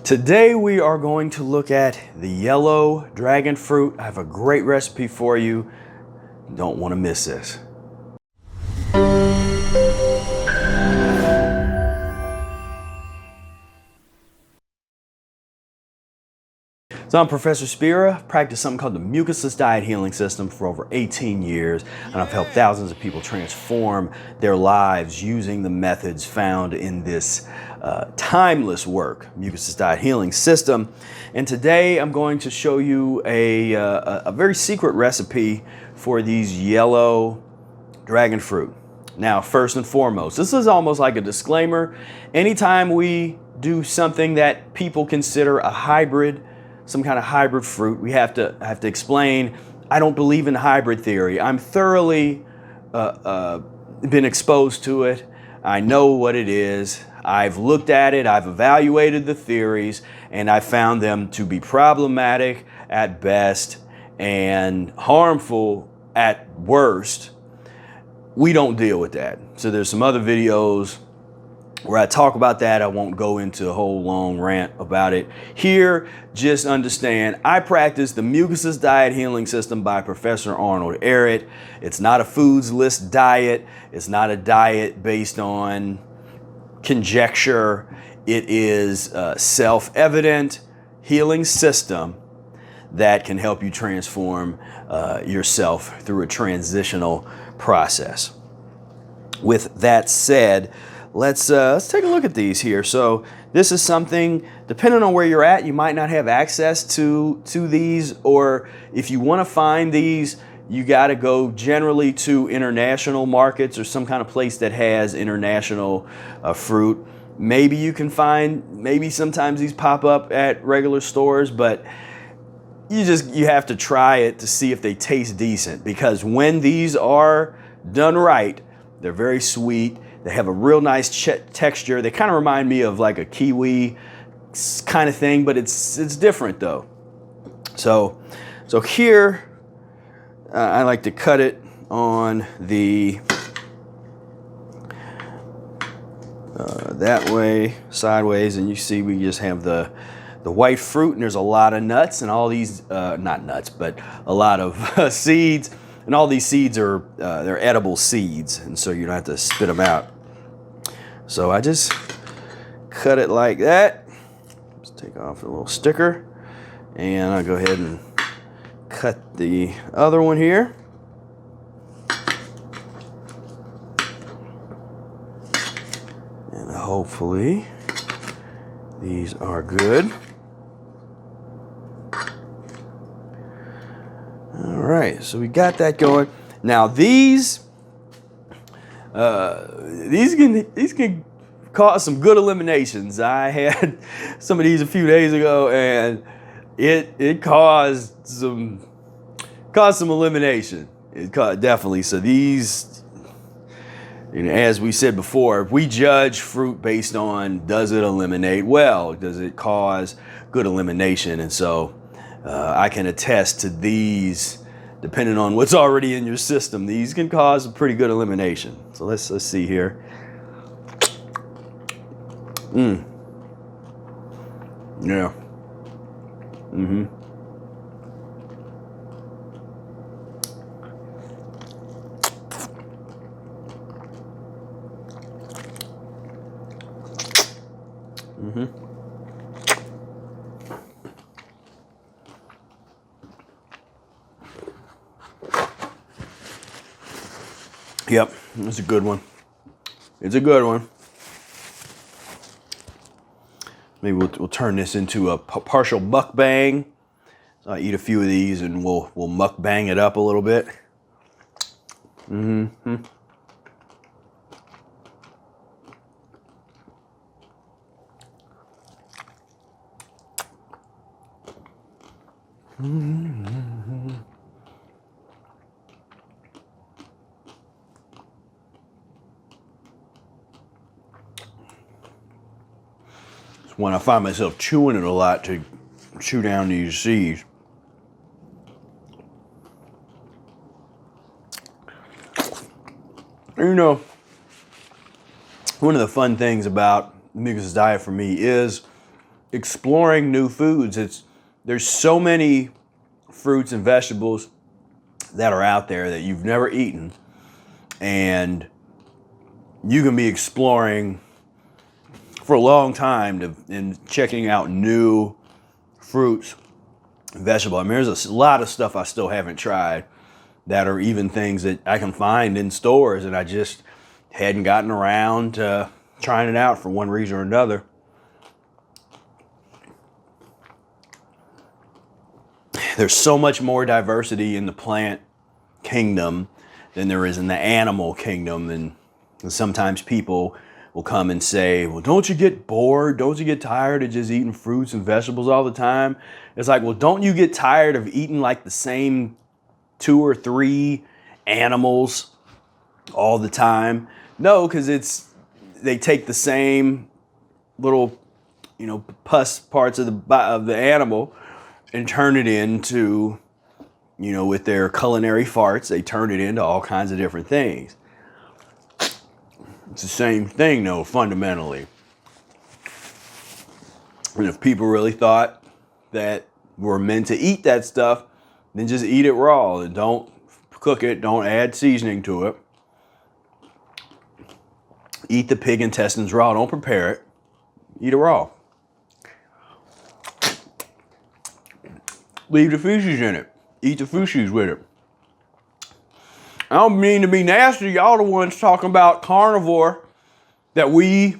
Today we are going to look at the yellow dragon fruit. I have a great recipe for you. You don't want to miss this. So I'm Professor Spira. I've practiced something called the Mucusless diet healing system for over 18 years, and I've helped thousands of people transform their lives using the methods found in this timeless work, Mucusless diet healing system. And today I'm going to show you a very secret recipe for these yellow dragon fruit. Now, first and foremost, this is almost like a disclaimer. Anytime we do something that people consider a hybrid, some kind of hybrid fruit, we have to explain, I don't believe in hybrid theory. I'm thoroughly been exposed to it. I know what it is. I've looked at it, I've evaluated the theories, and I found them to be problematic at best and harmful at worst. We don't deal with that. So there's some other videos where I talk about that. I won't go into a whole long rant about it here. Just understand, I practice the Mucusless diet healing system by Professor Arnold, Ehret. It's not a foods list diet. It's not a diet based on conjecture. It is a self-evident healing system that can help you transform yourself through a transitional process. With that said, let's take a look at these here. So this is something, depending on where you're at, you might not have access to these, or if you want to find these, you got to go generally to international markets or some kind of place that has international fruit. Maybe you can find, maybe sometimes these pop up at regular stores, but you have to try it to see if they taste decent, because when these are done right, they're very sweet. They have a real nice texture. They kind of remind me of like a kiwi kind of thing, but it's different though. So here I like to cut it on the that way, sideways, and you see we just have the white fruit, and there's a lot of nuts and all these not nuts, but a lot of seeds, and all these seeds are they're edible seeds, and so you don't have to spit them out. So I just cut it like that. Just take off the little sticker, and I'll go ahead and cut the other one here. And hopefully these are good. All right, so we got that going. Now these can cause some good eliminations. I had some of these a few days ago, and it caused some elimination. It caused, definitely. So these, as we said before, if we judge fruit based on does it eliminate well, does it cause good elimination, and so I can attest to these. Depending on what's already in your system, these can cause a pretty good elimination. So let's see here. Yeah. Yep, it's a good one. It's a good one. Maybe we'll turn this into a partial mukbang. So I eat a few of these and we'll mukbang it up a little bit. When I find myself chewing it a lot to chew down these seeds. You know, one of the fun things about Mucusless diet for me is exploring new foods. There's so many fruits and vegetables that are out there that you've never eaten, and you can be exploring for a long time and checking out new fruits, vegetables. I mean, there's a lot of stuff I still haven't tried that are even things that I can find in stores, and I just hadn't gotten around to trying it out for one reason or another. There's so much more diversity in the plant kingdom than there is in the animal kingdom. And sometimes people will come and say, well, don't you get bored? Don't you get tired of just eating fruits and vegetables all the time? It's like, well, don't you get tired of eating like the same 2 or 3 animals all the time? No, because they take the same little, pus parts of the animal and turn it into, with their culinary farts, they turn it into all kinds of different things. It's the same thing, though, fundamentally. And if people really thought that we're meant to eat that stuff, then just eat it raw and don't cook it, don't add seasoning to it. Eat the pig intestines raw, don't prepare it. Eat it raw. Leave the feces in it. Eat the feces with it. I don't mean to be nasty. Y'all the ones talking about carnivore, that we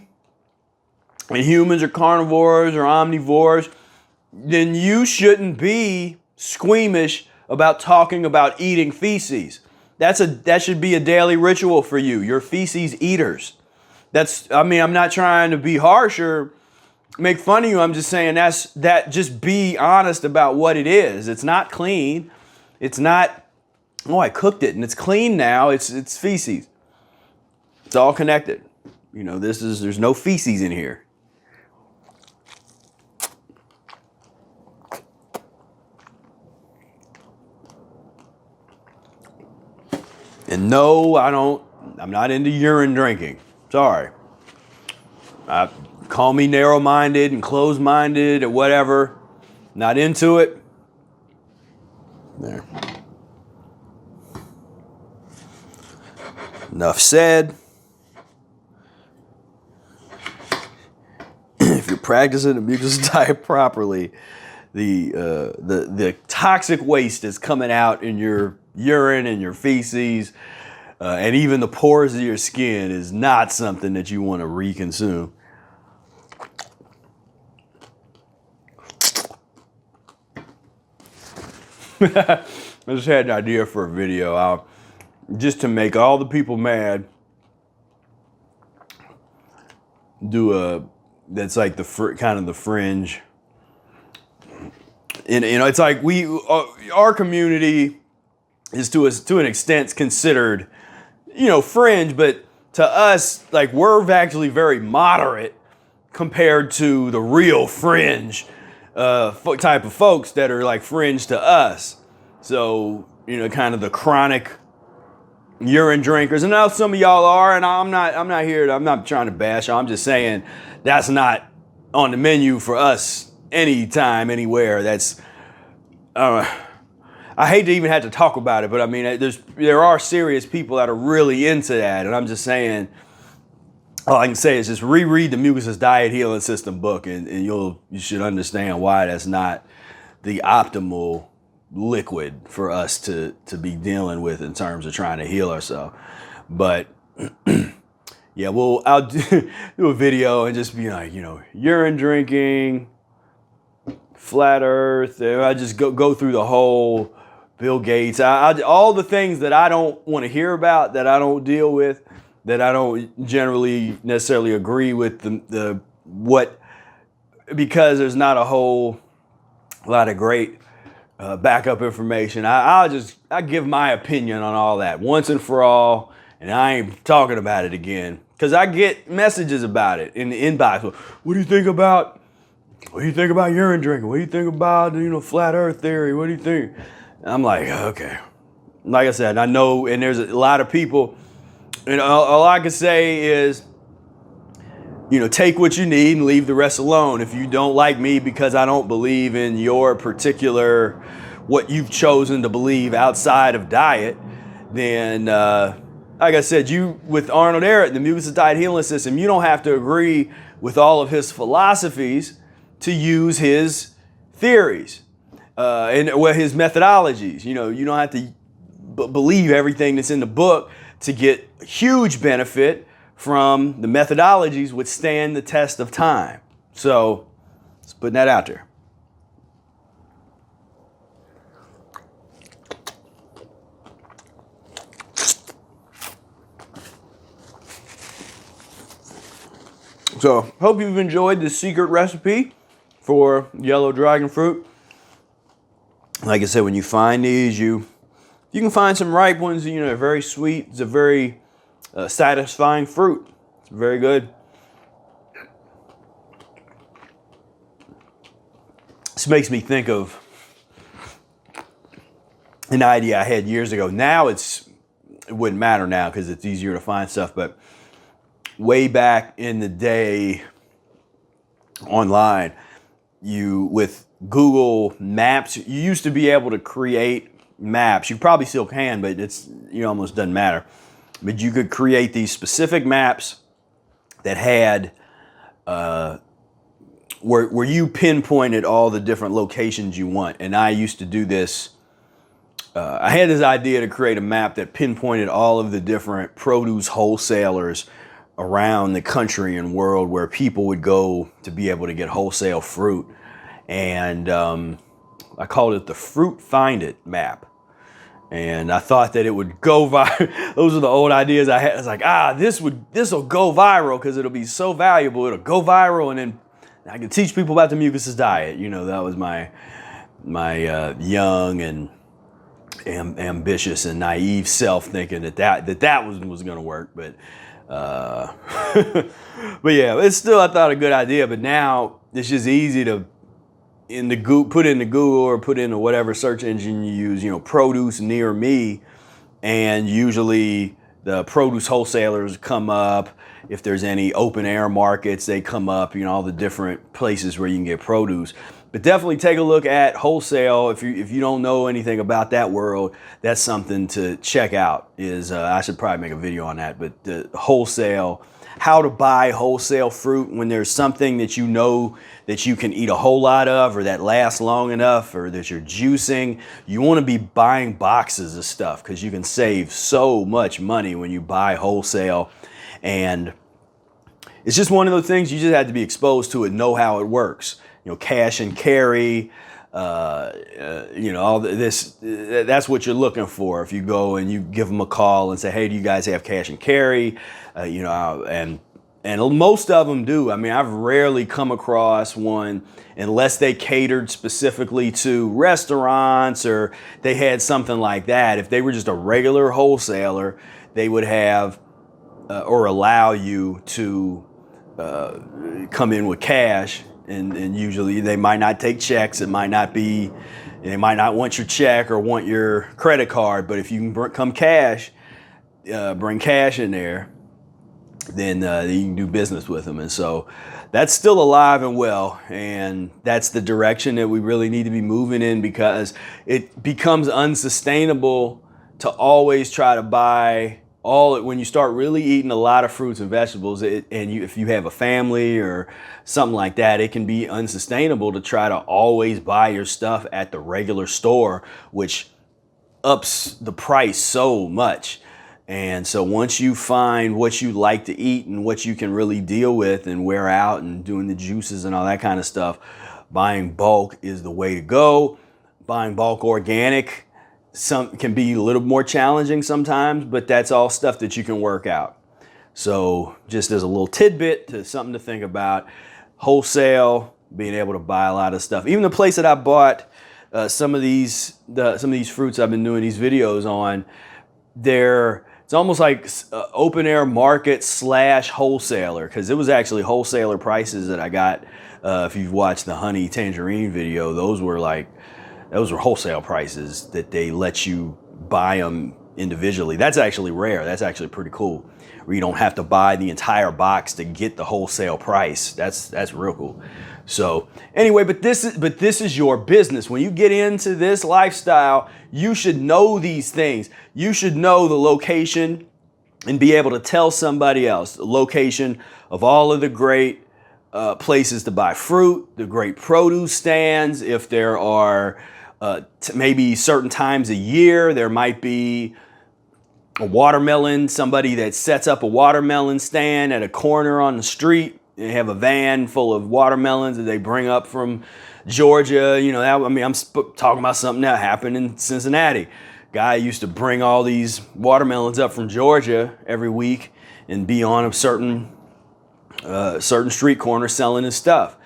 and humans are carnivores or omnivores. Then you shouldn't be squeamish about talking about eating feces. That should be a daily ritual for you. You're feces eaters. I'm not trying to be harsh or make fun of you. I'm just saying just be honest about what it is. It's not clean. It's not, oh, I cooked it and it's clean now. It's feces. It's all connected. There's no feces in here. And no, I'm not into urine drinking. Sorry. Call me narrow-minded and closed-minded or whatever. Not into it. There. Enough said. If you're practicing the mucusless diet properly, the toxic waste that's coming out in your urine and your feces, and even the pores of your skin is not something that you want to reconsume. I just had an idea for a video. Just to make all the people mad, that's like kind of the fringe. And it's like our community is to an extent considered, fringe, but to us, like, we're actually very moderate compared to the real fringe type of folks that are like fringe to us. So, kind of the chronic urine drinkers. And now some of y'all are, and I'm not trying to bash. I'm just saying that's not on the menu for us anytime, anywhere. That's, I hate to even have to talk about it, but I mean, there are serious people that are really into that. And I'm just saying, all I can say is just reread the Mucusless Diet Healing System book, and you should understand why that's not the optimal liquid for us to be dealing with in terms of trying to heal ourselves. But yeah, I'll do a video and just be like, urine drinking, flat earth. I just go through the whole Bill Gates, all the things that I don't want to hear about, that I don't deal with, that I don't generally necessarily agree with because there's not a whole lot of great backup information. I give my opinion on all that once and for all, and I ain't talking about it again, because I get messages about it in the inbox. What do you think about urine drinking? What do you think about flat earth theory? What do you think? I'm like, okay. Like I said, I know, and there's a lot of people, and all I can say is take what you need and leave the rest alone. If you don't like me because I don't believe in your particular, what you've chosen to believe outside of diet, then like I said, with Arnold Ehret, the Mucusless diet healing system, you don't have to agree with all of his philosophies to use his theories and his methodologies. You don't have to believe everything that's in the book to get huge benefit from the methodologies which stand the test of time. So, just putting that out there. So, hope you've enjoyed the secret recipe for yellow dragon fruit. Like I said, when you find these, you can find some ripe ones. They're very sweet. It's a very satisfying fruit. It's very good. This makes me think of an idea I had years ago. Now it wouldn't matter now because it's easier to find stuff. But way back in the day, online, with Google Maps, you used to be able to create maps. You probably still can, but it's almost doesn't matter. But you could create these specific maps that had where you pinpointed all the different locations you want. And I used to do this. I had this idea to create a map that pinpointed all of the different produce wholesalers around the country and world where people would go to be able to get wholesale fruit. And I called it the Fruit Find It map. And I thought that it would go viral. Those are the old ideas I had. I was like, this will go viral because it'll be so valuable. It'll go viral, and then I can teach people about the Mucusless diet. That was my young and ambitious and naive self thinking that was going to work. But but yeah, it's still, I thought, a good idea. But now it's just easy to put into Google or put into whatever search engine you use, produce near me, and usually the produce wholesalers come up. If there's any open air markets, they come up, all the different places where you can get produce. But definitely take a look at wholesale. If you don't know anything about that world, that's something to check out. I should probably make a video on that, but the wholesale, how to buy wholesale fruit when there's something that that you can eat a whole lot of, or that lasts long enough, or that you're juicing. You want to be buying boxes of stuff because you can save so much money when you buy wholesale. And it's just one of those things you just have to be exposed to it, know how it works. Cash and carry, all this, that's what you're looking for. If you go and you give them a call and say, hey, do you guys have cash and carry? And most of them do. I mean, I've rarely come across one unless they catered specifically to restaurants or they had something like that. If they were just a regular wholesaler, they would have or allow you to come in with cash. And usually they might not take checks. They might not want your check or want your credit card. But if you can bring cash in there, then you can do business with them. And so that's still alive and well. And that's the direction that we really need to be moving in, because it becomes unsustainable to always try to buy when you start really eating a lot of fruits and vegetables, if you have a family or something like that, it can be unsustainable to try to always buy your stuff at the regular store, which ups the price so much. And so once you find what you like to eat and what you can really deal with and wear out and doing the juices and all that kind of stuff, buying bulk is the way to go. Buying bulk organic can be a little more challenging sometimes, but that's all stuff that you can work out. So just as a little tidbit, something to think about, wholesale, being able to buy a lot of stuff. Even the place that I bought some of these fruits I've been doing these videos on, it's almost like open air market / wholesaler, because it was actually wholesaler prices that I got. If you've watched the honey tangerine video, those were wholesale prices that they let you buy them individually. That's actually rare. That's actually pretty cool, where you don't have to buy the entire box to get the wholesale price. That's real cool. So anyway, but this is your business. When you get into this lifestyle, you should know these things. You should know the location and be able to tell somebody else the location of all of the great places to buy fruit, the great produce stands. If there are maybe certain times a year, there might be a watermelon, somebody that sets up a watermelon stand at a corner on the street. They have a van full of watermelons that they bring up from Georgia. You know, I'm talking about something that happened in Cincinnati. Guy used to bring all these watermelons up from Georgia every week and be on a certain street corner selling his stuff.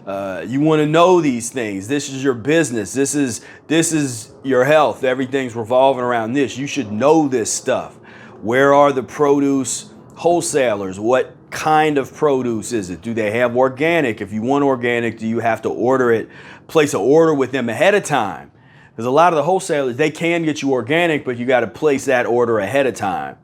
You want to know these things. This is your business. This is your health. Everything's revolving around this. You should know this stuff. Where are the produce wholesalers? What kind of produce is it? Do they have organic? If you want organic, do you have to order it, place an order with them ahead of time? Because a lot of the wholesalers, they can get you organic, but you got to place that order ahead of time.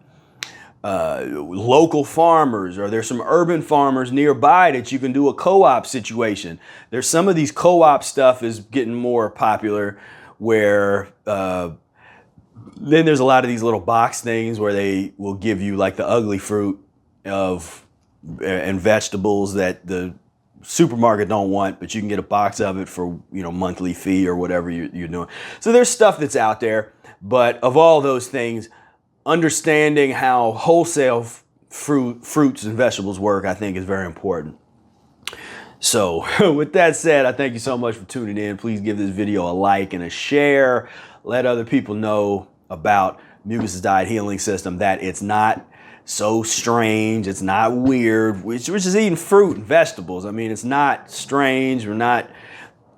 Local farmers, or there's some urban farmers nearby that you can do a co-op situation. There's some of these co-op stuff is getting more popular, where then there's a lot of these little box things where they will give you like the ugly fruit and vegetables that the supermarket don't want, but you can get a box of it for, you know, monthly fee or whatever you're doing. So there's stuff that's out there, but of all those things, understanding how wholesale fruits and vegetables work, I think, is very important. So with that said, I thank you so much for tuning in. Please give this video a like and a share. Let other people know about Mucusless diet healing system, that it's not so strange, it's not weird. We're just eating fruit and vegetables. I mean, it's not strange.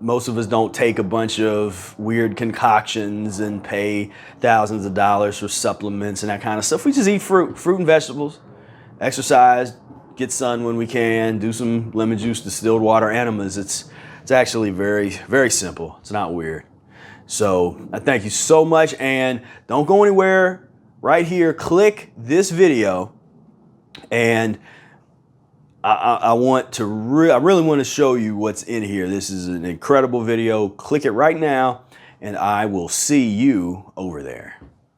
Most of us don't take a bunch of weird concoctions and pay thousands of dollars for supplements and that kind of stuff. We just eat fruit and vegetables, exercise, get sun when we can, do some lemon juice, distilled water enemas. It's actually very, very simple. It's not weird. So I thank you so much, and don't go anywhere. Right here, click this video, and I really want to show you what's in here. This is an incredible video. Click it right now, and I will see you over there.